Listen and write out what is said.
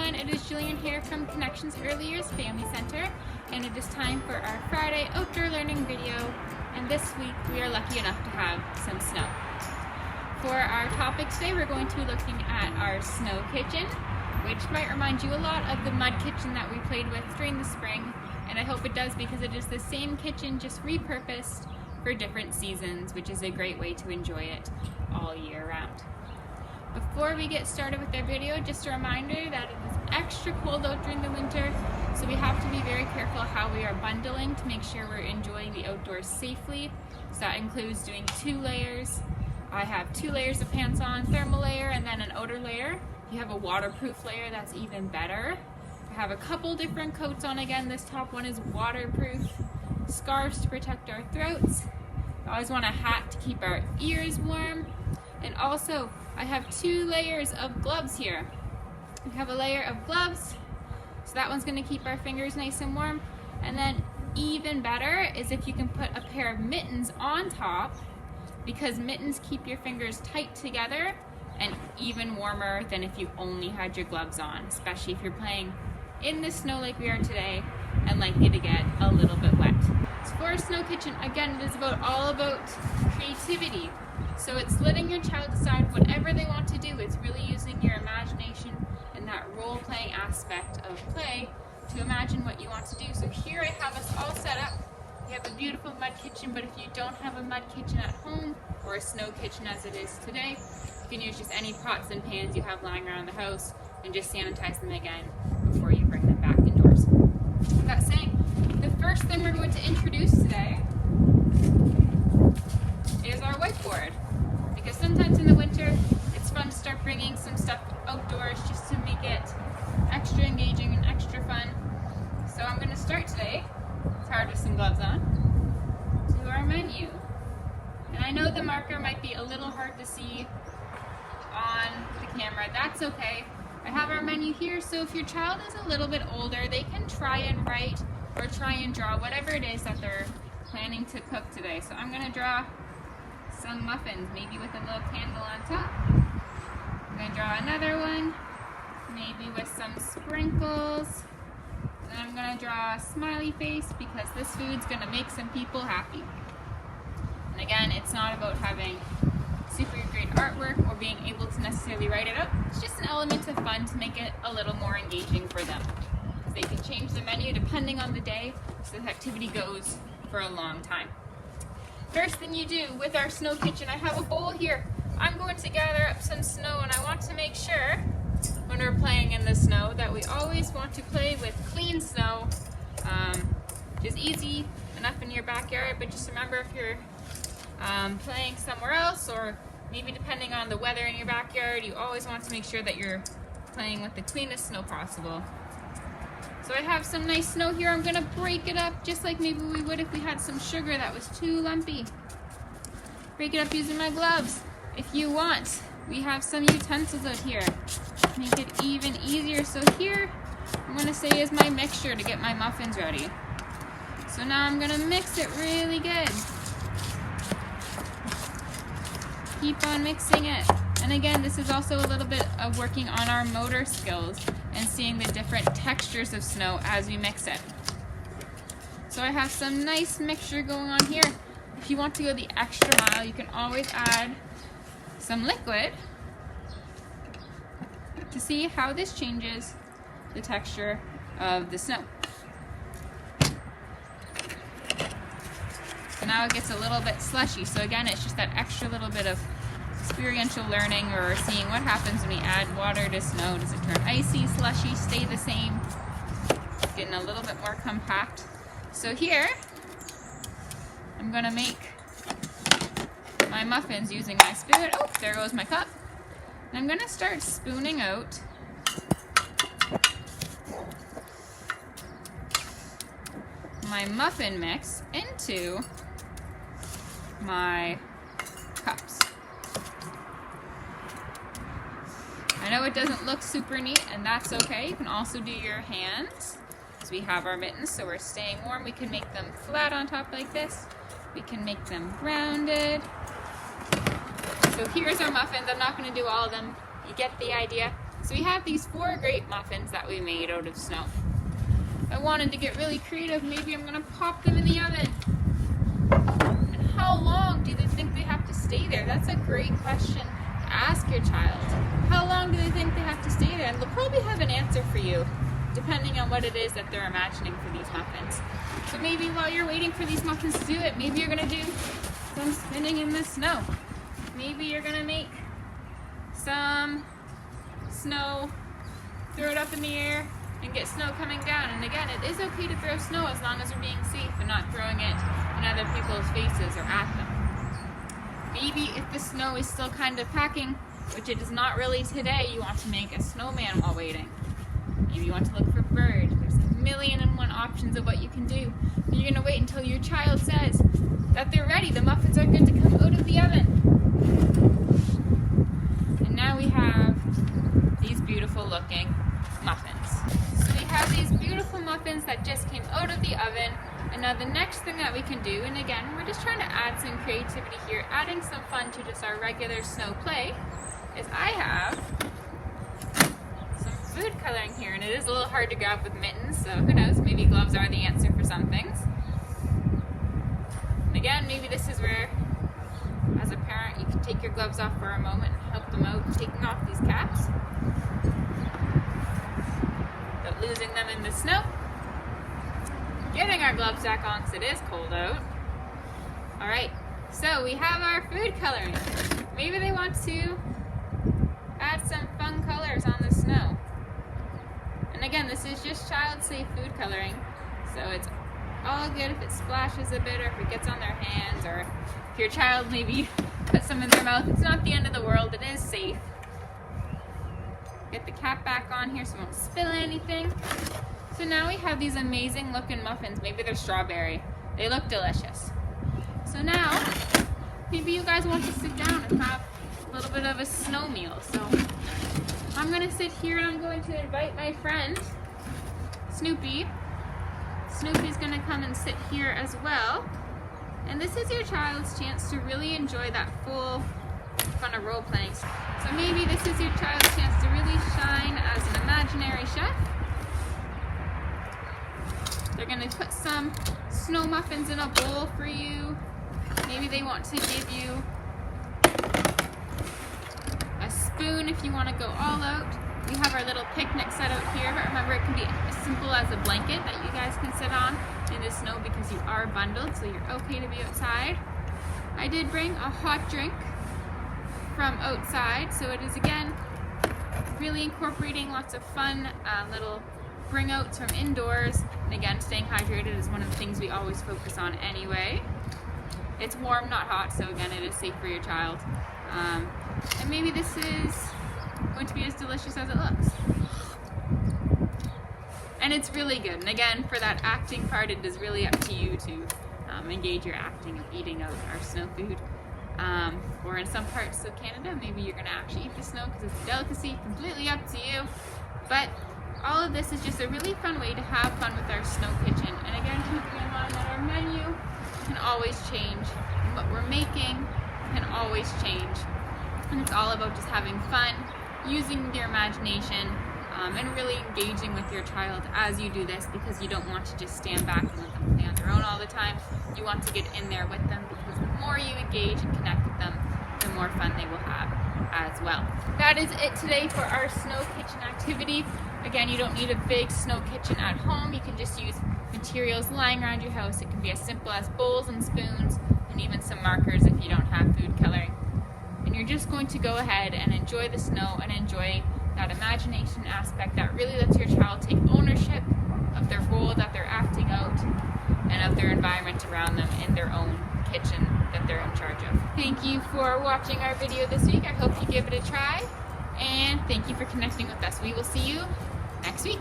everyone, it is Jillian here from Connections Early Years Family Center, and it is time for our Friday outdoor learning video, and this week we are lucky enough to have some snow. For our topic today, we're going to be looking at our snow kitchen, which might remind you a lot of the mud kitchen that we played with during the spring, and I hope it does because it is the same kitchen just repurposed for different seasons, which is a great way to enjoy it all year round. Before we get started with our video, just a reminder that it is extra cold out during the winter, so we have to be very careful how we are bundling to make sure we're enjoying the outdoors safely. So that includes doing 2 layers. I have 2 layers of pants on, thermal layer, and then an outer layer. If you have a waterproof layer, that's even better. I have a couple different coats on again. This top one is waterproof. Scarves to protect our throats. I always want a hat to keep our ears warm. And also, I have 2 layers of gloves here. We have a layer of gloves, so that one's going to keep our fingers nice and warm. And then even better is if you can put a pair of mittens on top, because mittens keep your fingers tight together and even warmer than if you only had your gloves on, especially if you're playing in the snow like we are today and likely to get a little bit wet. So for a snow kitchen, again, it is all about creativity. So it's letting your child decide whatever they want to do. It's really using your imagination and that role-playing aspect of play to imagine what you want to do. So here I have us all set up. We have a beautiful mud kitchen, but if you don't have a mud kitchen at home, or a snow kitchen as it is today, you can use just any pots and pans you have lying around the house and just sanitize them again before you bring them back indoors. With that saying, the first thing we're going to introduce today is our whiteboard. Because sometimes in the winter, it's fun to start bringing some stuff outdoors just to make it extra engaging and extra fun. So I'm going to start today, it's hard with some gloves on, to our menu. And I know the marker might be a little hard to see on the camera. That's okay. I have our menu here, so if your child is a little bit older, they can try and write or try and draw whatever it is that they're planning to cook today. So I'm going to draw some muffins, maybe with a little candle on top. I'm going to draw another one, maybe with some sprinkles. And then I'm going to draw a smiley face because this food's going to make some people happy. And again, it's not about having super great artwork or being able to necessarily write it out. It's just an element of fun to make it a little more engaging for them. They can change the menu depending on the day, so this activity goes for a long time. First thing you do with our snow kitchen, I have a bowl here. I'm going to gather up some snow, and I want to make sure when we're playing in the snow that we always want to play with clean snow, which is easy enough in your backyard, but just remember if you're playing somewhere else, or maybe depending on the weather in your backyard, you always want to make sure that you're playing with the cleanest snow possible. So I have some nice snow here. I'm going to break it up just like maybe we would if we had some sugar that was too lumpy. Break it up using my gloves. If you want, we have some utensils out here. Make it even easier. So here, I'm going to say is my mixture to get my muffins ready. So now I'm going to mix it really good. Keep on mixing it. And again, this is also a little bit of working on our motor skills and seeing the different textures of snow as we mix it. So I have some nice mixture going on here. If you want to go the extra mile, you can always add some liquid to see how this changes the texture of the snow. So now it gets a little bit slushy. So again, it's just that extra little bit of experiential learning, or seeing what happens when we add water to snow. Does it turn icy, slushy, stay the same? It's getting a little bit more compact. So here, I'm going to make my muffins using my spoon. Oh, there goes my cup. And I'm going to start spooning out my muffin mix into my cups. I know it doesn't look super neat, and that's okay. You can also do your hands, because we have our mittens, so we're staying warm. We can make them flat on top like this. We can make them rounded. So here's our muffins. I'm not going to do all of them. You get the idea. So we have these 4 grape muffins that we made out of snow. I wanted to get really creative. Maybe I'm going to pop them in the oven. And how long do they think they have to stay there? That's a great question to ask your child. How long do they think they have to stay there? And they'll probably have an answer for you, depending on what it is that they're imagining for these muffins. So maybe while you're waiting for these muffins to do it, maybe you're going to do some spinning in the snow. Maybe you're going to make some snow, throw it up in the air, and get snow coming down. And again, it is okay to throw snow as long as you're being safe and not throwing it in other people's faces or at them. Maybe if the snow is still kind of packing, which it is not really today, you want to make a snowman while waiting. Maybe you want to look for birds. There's 1,000,001 options of what you can do. But you're going to wait until your child says that they're ready. The muffins are good to come out of the oven. And now we have these beautiful looking muffins. So we have these beautiful muffins that just came out of the oven. And now the next thing that we can do, and again, we're just trying to add some creativity here, adding some fun to just our regular snow play, is I have some food coloring here. And it is a little hard to grab with mittens, so who knows, maybe gloves are the answer for some things. And again, maybe this is where, as a parent, you can take your gloves off for a moment and help them out taking off these caps, but losing them in the snow. Getting our gloves back on because it is cold out. Alright, so we have our food coloring. Maybe they want to add some fun colors on the snow. And again, this is just child-safe food coloring, so it's all good if it splashes a bit or if it gets on their hands, or if your child maybe puts some in their mouth. It's not the end of the world, it is safe. Get the cap back on here so it won't spill anything. So now we have these amazing looking muffins. Maybe they're strawberry. They look delicious. So now, maybe you guys want to sit down and have a little bit of a snow meal. So I'm gonna sit here and I'm going to invite my friend, Snoopy. Snoopy's gonna come and sit here as well. And this is your child's chance to really enjoy that full fun of role playing. So maybe this is your child's chance to really shine as an imaginary chef. They're going to put some snow muffins in a bowl for you. Maybe they want to give you a spoon if you want to go all out. We have our little picnic set out here, but remember it can be as simple as a blanket that you guys can sit on in the snow because you are bundled, so you're okay to be outside. I did bring a hot drink from outside, so it is again really incorporating lots of fun little bring outs from indoors. And again, staying hydrated is one of the things we always focus on anyway. It's warm, not hot, so again, it is safe for your child. And maybe this is going to be as delicious as it looks. And it's really good. And again, for that acting part, it is really up to you to engage your acting of eating out our snow food. Or in some parts of Canada, maybe you're going to actually eat the snow because it's a delicacy, completely up to you. But all of this is just a really fun way to have fun with our snow kitchen. And again, keeping in mind that our menu can always change. What we're making can always change. And it's all about just having fun, using your imagination, and really engaging with your child as you do this, because you don't want to just stand back and let them play on their own all the time. You want to get in there with them, because the more you engage and connect with them, the more fun they will have as well. That is it today for our snow kitchen activity. Again, you don't need a big snow kitchen at home. You can just use materials lying around your house. It can be as simple as bowls and spoons, and even some markers if you don't have food coloring. And you're just going to go ahead and enjoy the snow and enjoy that imagination aspect that really lets your child take ownership of their role that they're acting out and of their environment around them in their own kitchen that they're in charge of. Thank you for watching our video this week. I hope you give it a try, and thank you for connecting with us. We will see you next week.